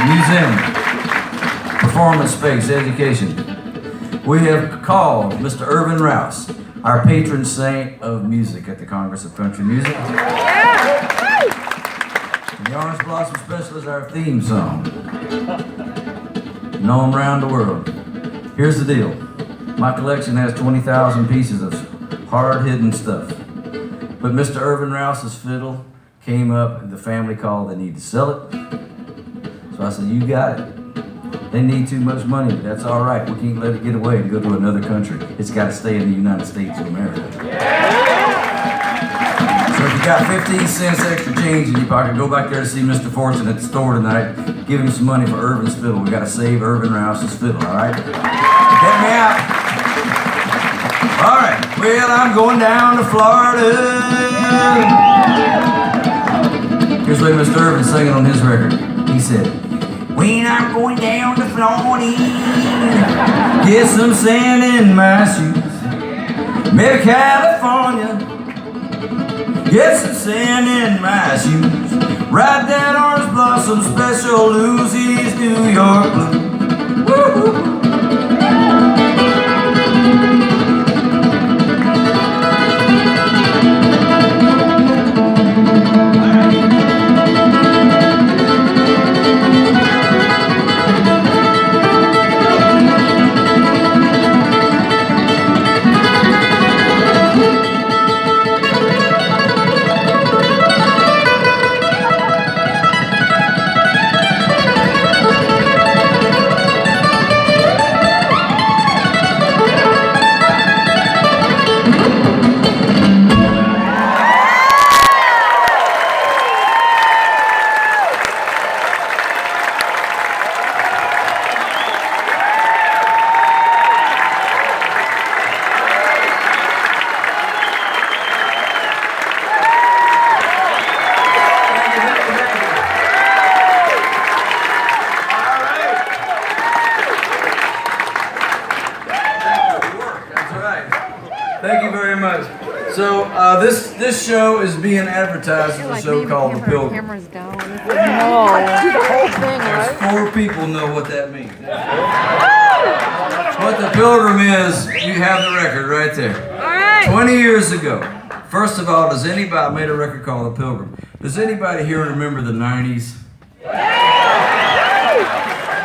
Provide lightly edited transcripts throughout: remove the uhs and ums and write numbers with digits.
museum, performance space, education. We have called Mr. Irvin Rouse, our patron saint of music at the Congress of Country Music. And the Orange Blossom Special is our theme song, known around the world. Here's the deal. My collection has 20,000 pieces of hard-hidden stuff. But Mr. Irvin Rouse's fiddle came up and the family called, they need to sell it. So I said, you got it. They need too much money, but that's all right. We can't let it get away and go to another country. It's got to stay in the United States of America. So if you got 15 cents extra change in your pocket, go back there to see Mr. Fortune at the store tonight. Give him some money for Irvin's fiddle. We got to save Irvin Rouse's fiddle, all right? Get me out. All right. Well, I'm going down to Florida. Here's the way Mr. Irvin singing on his record. He said, when I'm going down to Florida, get some sand in my shoes. Maybe California, get some sand in my shoes. Ride that Orange Blossom Special, lose these New York blues. Woo-hoo. Thank you very much. So this show is being advertised as a show called The Pilgrim. Camera's down. No, the whole thing, right? There's 4 people know what that means. What The Pilgrim is, you have the record right there. All right. 20 years ago. First of all, I made a record called The Pilgrim. Does anybody here remember the 90s?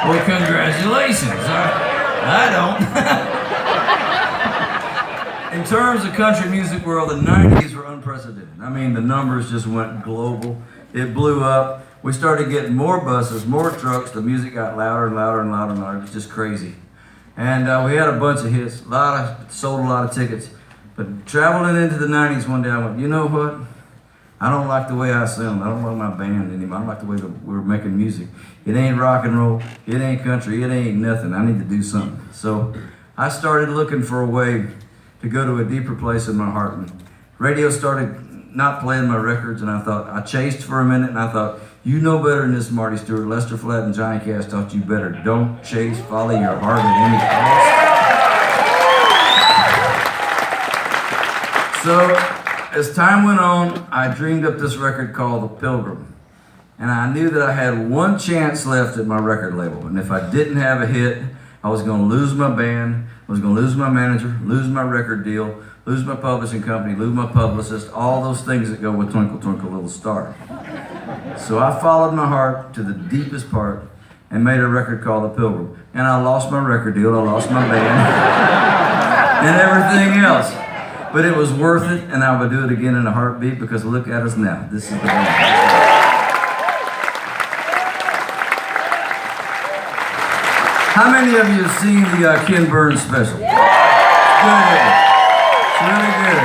Well, congratulations. I don't. In terms of country music world, the 90s were unprecedented. I mean, the numbers just went global. It blew up. We started getting more buses, more trucks. The music got louder and louder and louder and louder. It was just crazy. And we had a bunch of hits. Sold a lot of tickets. But traveling into the 90s one day, I went, you know what? I don't like the way I sound. I don't like my band anymore. I don't like the way that we're making music. It ain't rock and roll. It ain't country. It ain't nothing. I need to do something. So I started looking for a way to go to a deeper place in my heart. And radio started not playing my records, and I chased for a minute, and I thought, you know better than this, Marty Stuart. Lester Flatt and Johnny Cash taught you better. Don't chase, follow your heart at any cost. So as time went on, I dreamed up this record called The Pilgrim. And I knew that I had one chance left at my record label. And if I didn't have a hit, I was going to lose my band, I was going to lose my manager, lose my record deal, lose my publishing company, lose my publicist, all those things that go with Twinkle, Twinkle, Little Star. So I followed my heart to the deepest part and made a record called The Pilgrim. And I lost my record deal, I lost my band, and everything else. But it was worth it, and I would do it again in a heartbeat, because look at us now. This is the band. How many of you have seen the Ken Burns special? Good. It's really good.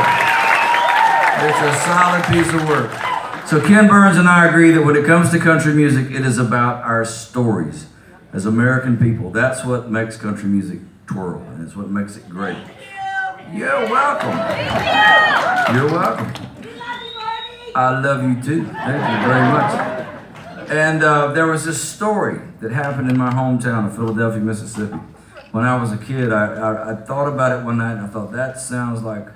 It's a solid piece of work. So Ken Burns and I agree that when it comes to country music, it is about our stories as American people. That's what makes country music twirl, and it's what makes it great. You're welcome. You're welcome. I love you too. Thank you very much. And there was this story that happened in my hometown of Philadelphia, Mississippi. When I was a kid, I thought about it one night, and I thought, that sounds like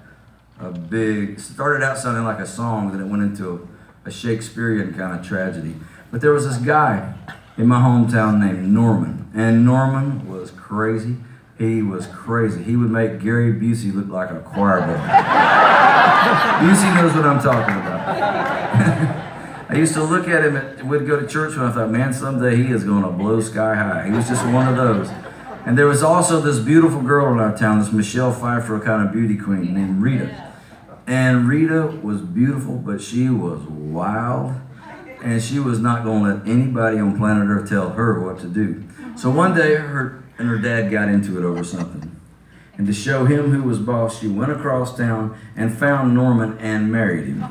it started out sounding like a song, then it went into a Shakespearean kind of tragedy. But there was this guy in my hometown named Norman. And Norman was crazy. He was crazy. He would make Gary Busey look like a choir boy. Busey knows what I'm talking about. I used to look at him, we'd go to church and I thought, man, someday he is going to blow sky high. He was just one of those. And there was also this beautiful girl in our town, this Michelle Pfeiffer kind of beauty queen named Rita. And Rita was beautiful, but she was wild. And she was not going to let anybody on planet Earth tell her what to do. So one day, her and her dad got into it over something. And to show him who was boss, she went across town and found Norman and married him.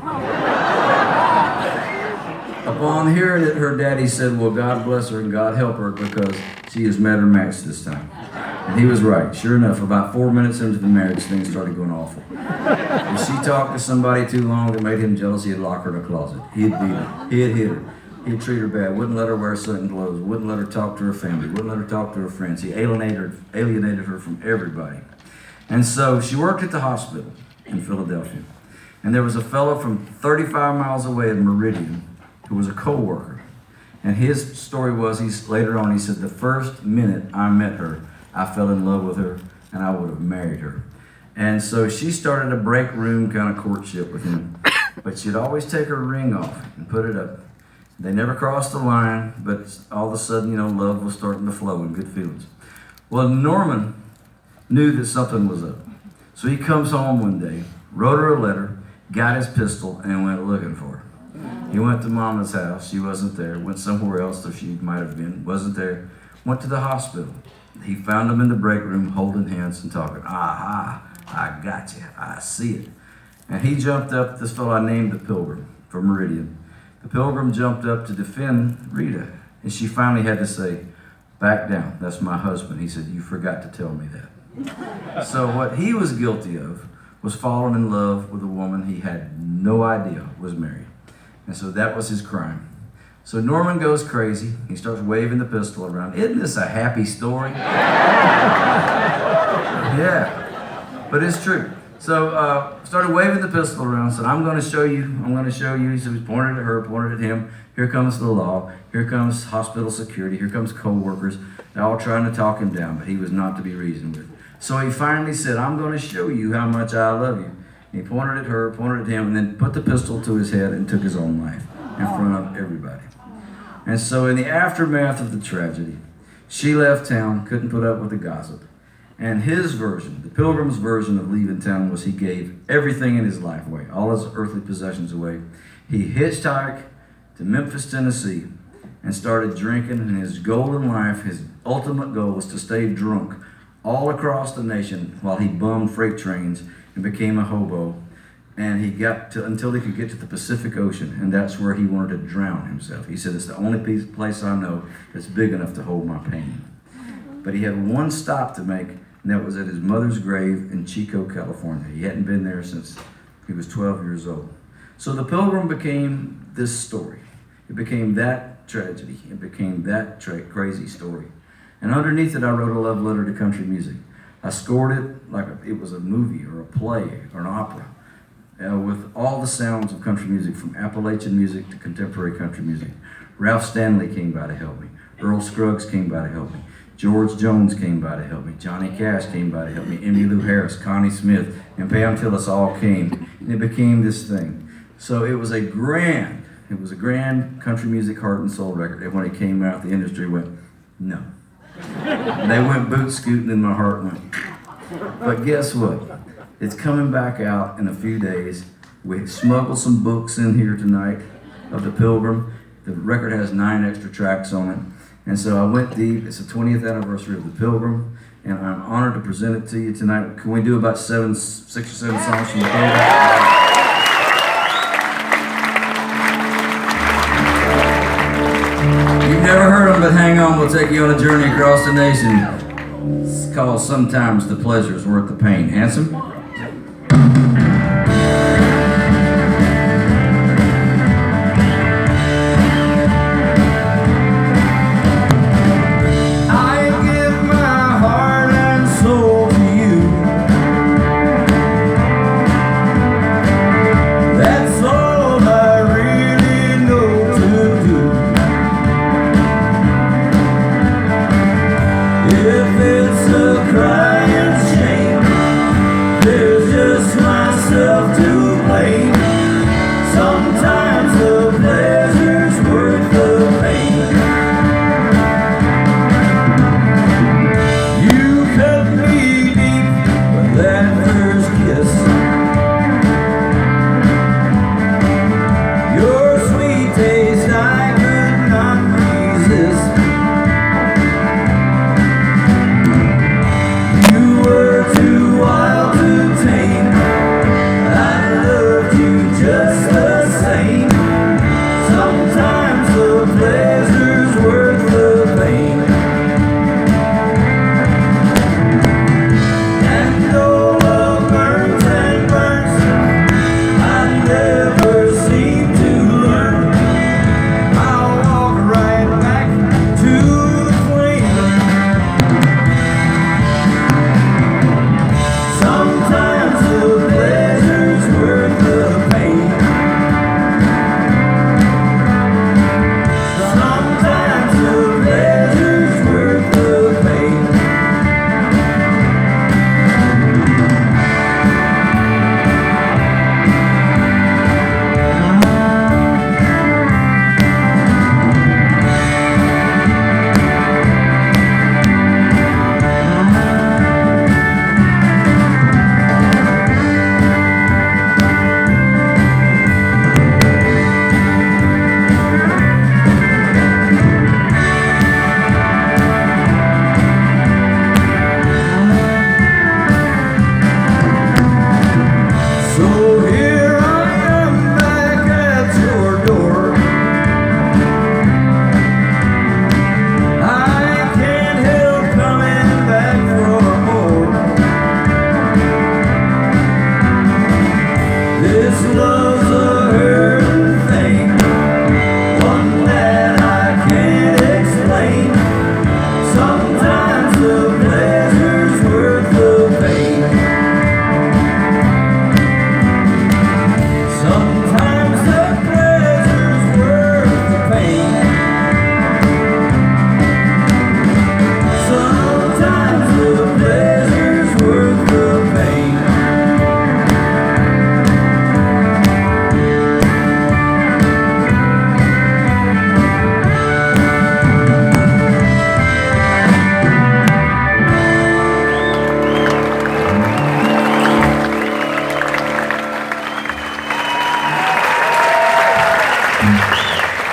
Upon hearing it, her daddy said, well, God bless her and God help her because she has met her match this time. And he was right. Sure enough, about 4 minutes into the marriage, things started going awful. If she talked to somebody too long that made him jealous, he'd lock her in a closet. He'd beat her. He'd hit her. He'd treat her bad. Wouldn't let her wear certain clothes. Wouldn't let her talk to her family. Wouldn't let her talk to her friends. He alienated her from everybody. And so she worked at the hospital in Philadelphia. And there was a fellow from 35 miles away in Meridian who was a co-worker. And his story was, later on, he said, the first minute I met her, I fell in love with her and I would have married her. And so she started a break room kind of courtship with him. But she'd always take her ring off and put it up. They never crossed the line, but all of a sudden, love was starting to flow and good feelings. Well, Norman knew that something was up. So he comes home one day, wrote her a letter, got his pistol, and went looking for her. He went to Mama's house. She wasn't there. Went somewhere else, so she might have been. Wasn't there. Went to the hospital. He found them in the break room holding hands and talking. Aha, I got you. I see it. And he jumped up, this fellow I named the Pilgrim from Meridian. The Pilgrim jumped up to defend Rita. And she finally had to say, back down. That's my husband. He said, you forgot to tell me that. So what he was guilty of was falling in love with a woman he had no idea was married. And so that was his crime. So Norman goes crazy. He starts waving the pistol around. Isn't this a happy story? Yeah, but it's true. So started waving the pistol around, said, I'm going to show you. He said, he pointed at her, pointed at him. Here comes the law. Here comes hospital security. Here comes co-workers. They're all trying to talk him down, but he was not to be reasoned with. So he finally said, I'm going to show you how much I love you. He pointed at her, pointed at him, and then put the pistol to his head and took his own life in front of everybody. And so in the aftermath of the tragedy, she left town, couldn't put up with the gossip. And his version, the Pilgrim's version of leaving town was he gave everything in his life away, all his earthly possessions away. He hitchhiked to Memphis, Tennessee, and started drinking. And his goal in life, his ultimate goal was to stay drunk all across the nation while he bummed freight trains and became a hobo. And he got to, until he could get to the Pacific Ocean, and that's where he wanted to drown himself. He said, it's the only place I know that's big enough to hold my pain. But he had one stop to make, and that was at his mother's grave in Chico, California. He hadn't been there since he was 12 years old. So the Pilgrim became this story. It became that tragedy. It became that crazy story. And underneath it, I wrote a love letter to country music. I scored it like it was a movie or a play or an opera. With all the sounds of country music, from Appalachian music to contemporary country music. Ralph Stanley came by to help me. Earl Scruggs came by to help me. George Jones came by to help me. Johnny Cash came by to help me. Emmylou Harris, Connie Smith, and Pam Tillis all came. And it became this thing. So it was a grand country music heart and soul record. And when it came out, the industry went, no. They went boot scooting and my heart went. But guess what? It's coming back out in a few days. We smuggled some books in here tonight of the Pilgrim. The record has 9 extra tracks on it. And so I went deep. It's the 20th anniversary of the Pilgrim, and I'm honored to present it to you tonight. Can we do about 6 or 7 songs from the Pilgrim? You've never heard them, but hang on. We'll take you on a journey across the nation. It's called Sometimes the Pleasure's Worth the Pain. Handsome? felt so